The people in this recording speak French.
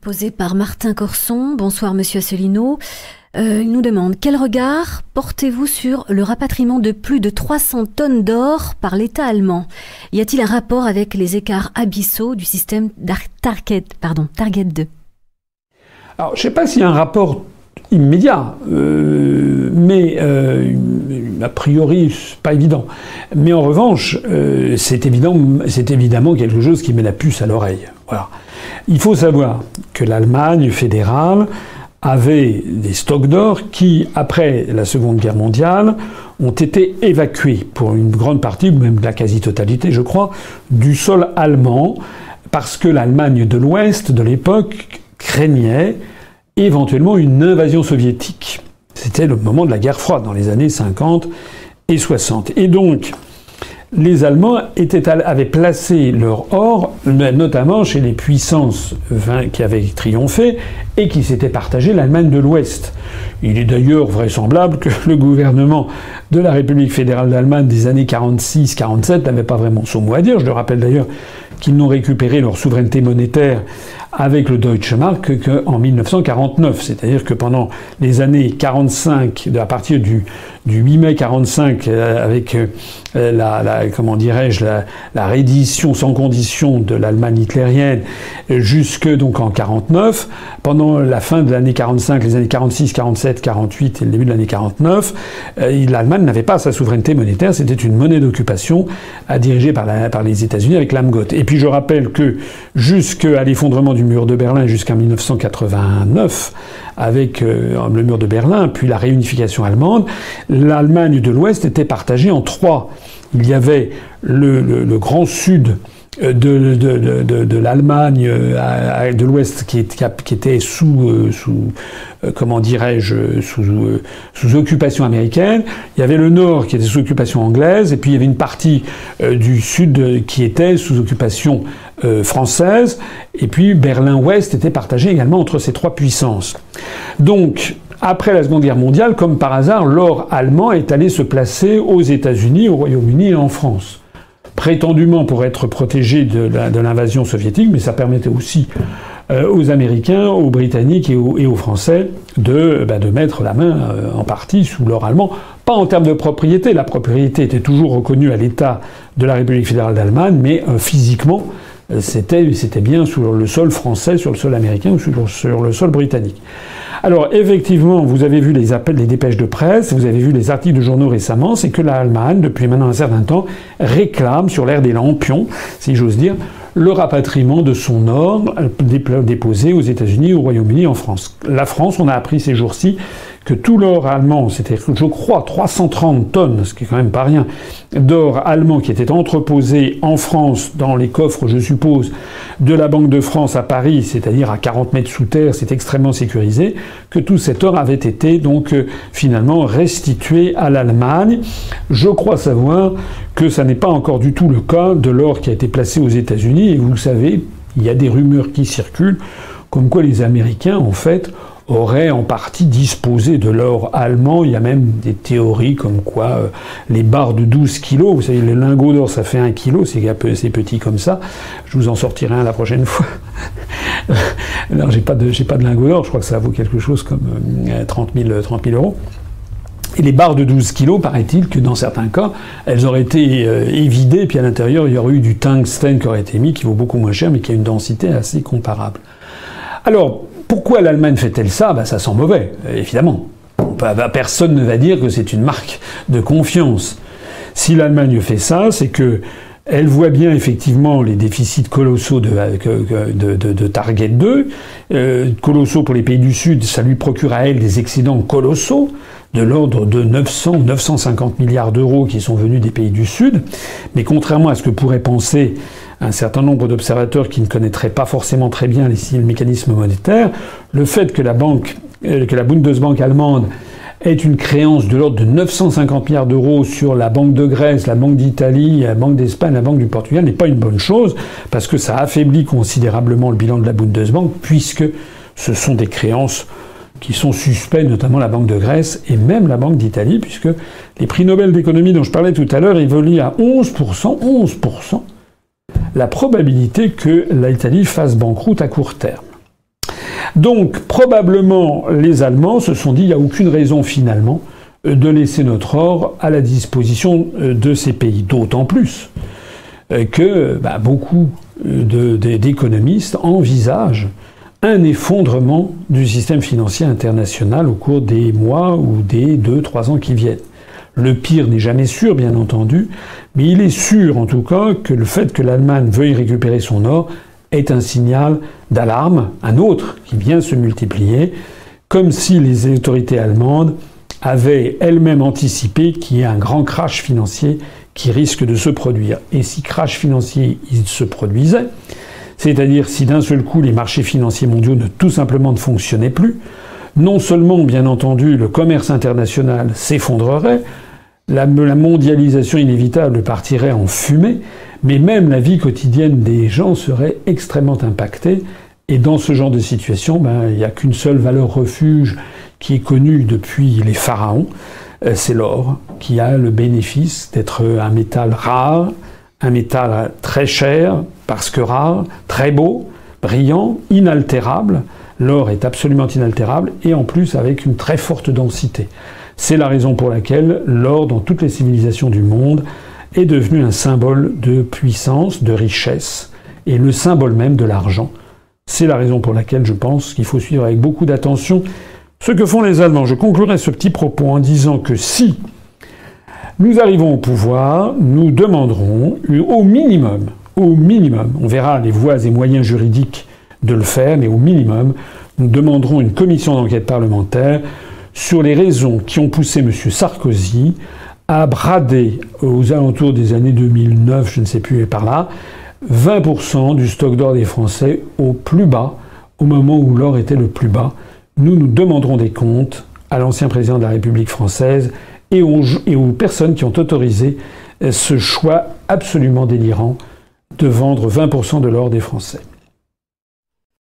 Posée par Martin Corson. Bonsoir Monsieur Asselineau. Il nous demande quel regard portez-vous sur le rapatriement de plus de 300 tonnes d'or par l'État allemand? Y a-t-il un rapport avec les écarts abyssaux du système Target 2? Alors, je ne sais pas s'il y a un rapport immédiat, mais a priori, c'est pas évident. Mais en revanche, c'est évidemment quelque chose qui met la puce à l'oreille. Voilà. Il faut savoir que l'Allemagne fédérale avait des stocks d'or qui, après la Seconde Guerre mondiale, ont été évacués pour une grande partie, ou même la quasi-totalité, je crois, du sol allemand, parce que l'Allemagne de l'Ouest, de l'époque, craignait éventuellement une invasion soviétique. C'était le moment de la guerre froide, dans les années 50 et 60. Et donc, les Allemands avaient placé leur or, notamment chez les puissances qui avaient triomphé et qui s'étaient partagé l'Allemagne de l'Ouest. Il est d'ailleurs vraisemblable que le gouvernement de la République fédérale d'Allemagne des années 46-47 n'avait pas vraiment son mot à dire. Je le rappelle d'ailleurs qu'ils n'ont récupéré leur souveraineté monétaire avec le Deutsche Mark qu'en 1949. C'est-à-dire que pendant les années 45, à partir du 8 mai 45, avec la réédition sans condition de l'Allemagne hitlérienne, jusque donc en 49, pendant la fin de l'année 45, les années 46, 47, 48 et le début de l'année 49, l'Allemagne n'avait pas sa souveraineté monétaire, c'était une monnaie d'occupation dirigée par les États-Unis avec l'Amgot. Et puis je rappelle que jusqu'à l'effondrement du mur de Berlin jusqu'en 1989, avec le mur de Berlin, puis la réunification allemande, l'Allemagne de l'Ouest était partagée en trois. Il y avait le grand sud de l'Allemagne de l'Ouest qui était sous occupation américaine. Il y avait le nord qui était sous occupation anglaise, et puis il y avait une partie du sud qui était sous occupation française, et puis Berlin-Ouest était partagé également entre ces trois puissances. Donc, après la Seconde Guerre mondiale, comme par hasard, l'or allemand est allé se placer aux États-Unis, au Royaume-Uni et en France. Prétendument pour être protégé de l'invasion soviétique, mais ça permettait aussi aux Américains, aux Britanniques et aux Français de mettre la main en partie sous l'or allemand. Pas en termes de propriété, la propriété était toujours reconnue à l'État de la République fédérale d'Allemagne, mais physiquement, c'était bien sur le sol français, sur le sol américain ou sur le sol britannique. Alors, effectivement, vous avez vu les dépêches de presse, vous avez vu les articles de journaux récemment, c'est que l'Allemagne, depuis maintenant un certain temps, réclame, sur l'ère des lampions, si j'ose dire, le rapatriement de son or déposé aux États-Unis, au Royaume-Uni, en France. La France, on a appris ces jours-ci que tout l'or allemand, c'était, je crois, 330 tonnes, ce qui est quand même pas rien, d'or allemand qui était entreposé en France, dans les coffres, je suppose, de la Banque de France à Paris, c'est-à-dire à 40 mètres sous terre, c'est extrêmement sécurisé, que tout cet or avait été donc finalement restitué à l'Allemagne. Je crois savoir que ça n'est pas encore du tout le cas de l'or qui a été placé aux États-Unis, et vous le savez, il y a des rumeurs qui circulent, comme quoi les Américains, en fait, auraient en partie disposé de l'or allemand. Il y a même des théories comme quoi les barres de 12 kilos, vous savez, les lingots d'or, ça fait 1 kilo, c'est petit comme ça. Je vous en sortirai un la prochaine fois. Non, j'ai pas de lingots d'or, je crois que ça vaut quelque chose comme 30 000 euros. Et les barres de 12 kilos, paraît-il que dans certains cas, elles auraient été évidées, puis à l'intérieur, il y aurait eu du tungstène qui aurait été mis, qui vaut beaucoup moins cher, mais qui a une densité assez comparable. Alors, pourquoi l'Allemagne fait-elle ça? Ça sent mauvais, évidemment. Personne ne va dire que c'est une marque de confiance. Si l'Allemagne fait ça, c'est que elle voit bien effectivement les déficits colossaux de Target 2. Colossaux pour les pays du Sud, ça lui procure à elle des excédents colossaux de l'ordre de 950 milliards d'euros qui sont venus des pays du Sud. Mais contrairement à ce que pourraient penser un certain nombre d'observateurs qui ne connaîtraient pas forcément très bien le mécanisme monétaire, le fait que la Bundesbank allemande ait une créance de l'ordre de 950 milliards d'euros sur la Banque de Grèce, la Banque d'Italie, la Banque d'Espagne, la Banque du Portugal n'est pas une bonne chose, parce que ça affaiblit considérablement le bilan de la Bundesbank, puisque ce sont des créances qui sont suspects, notamment la Banque de Grèce et même la Banque d'Italie, puisque les prix Nobel d'économie dont je parlais tout à l'heure évoluent à 11%, la probabilité que l'Italie fasse banqueroute à court terme. Donc probablement les Allemands se sont dit il n'y a aucune raison finalement de laisser notre or à la disposition de ces pays. D'autant plus que beaucoup d'économistes envisagent un effondrement du système financier international au cours des mois ou des 2-3 ans qui viennent. Le pire n'est jamais sûr, bien entendu, mais il est sûr en tout cas que le fait que l'Allemagne veuille récupérer son or est un signal d'alarme, un autre qui vient se multiplier, comme si les autorités allemandes avaient elles-mêmes anticipé qu'il y ait un grand crash financier qui risque de se produire. Et si crash financier il se produisait, c'est-à-dire si d'un seul coup les marchés financiers mondiaux tout simplement ne fonctionnaient plus, non seulement, bien entendu, le commerce international s'effondrerait, la mondialisation inévitable partirait en fumée, mais même la vie quotidienne des gens serait extrêmement impactée. Et dans ce genre de situation, il n'y a qu'une seule valeur refuge qui est connue depuis les pharaons, c'est l'or, qui a le bénéfice d'être un métal rare, un métal très cher, parce que rare, très beau, brillant, inaltérable. L'or est absolument inaltérable et en plus avec une très forte densité. C'est la raison pour laquelle l'or, dans toutes les civilisations du monde, est devenu un symbole de puissance, de richesse et le symbole même de l'argent. C'est la raison pour laquelle je pense qu'il faut suivre avec beaucoup d'attention ce que font les Allemands. Je conclurai ce petit propos en disant que si nous arrivons au pouvoir, nous demanderons au minimum, on verra les voies et moyens juridiques de le faire, mais au minimum, nous demanderons une commission d'enquête parlementaire sur les raisons qui ont poussé M. Sarkozy à brader, aux alentours des années 2009, je ne sais plus, et par là, 20% du stock d'or des Français au plus bas, au moment où l'or était le plus bas. Nous demanderons des comptes à l'ancien président de la République française et aux personnes qui ont autorisé ce choix absolument délirant de vendre 20% de l'or des Français.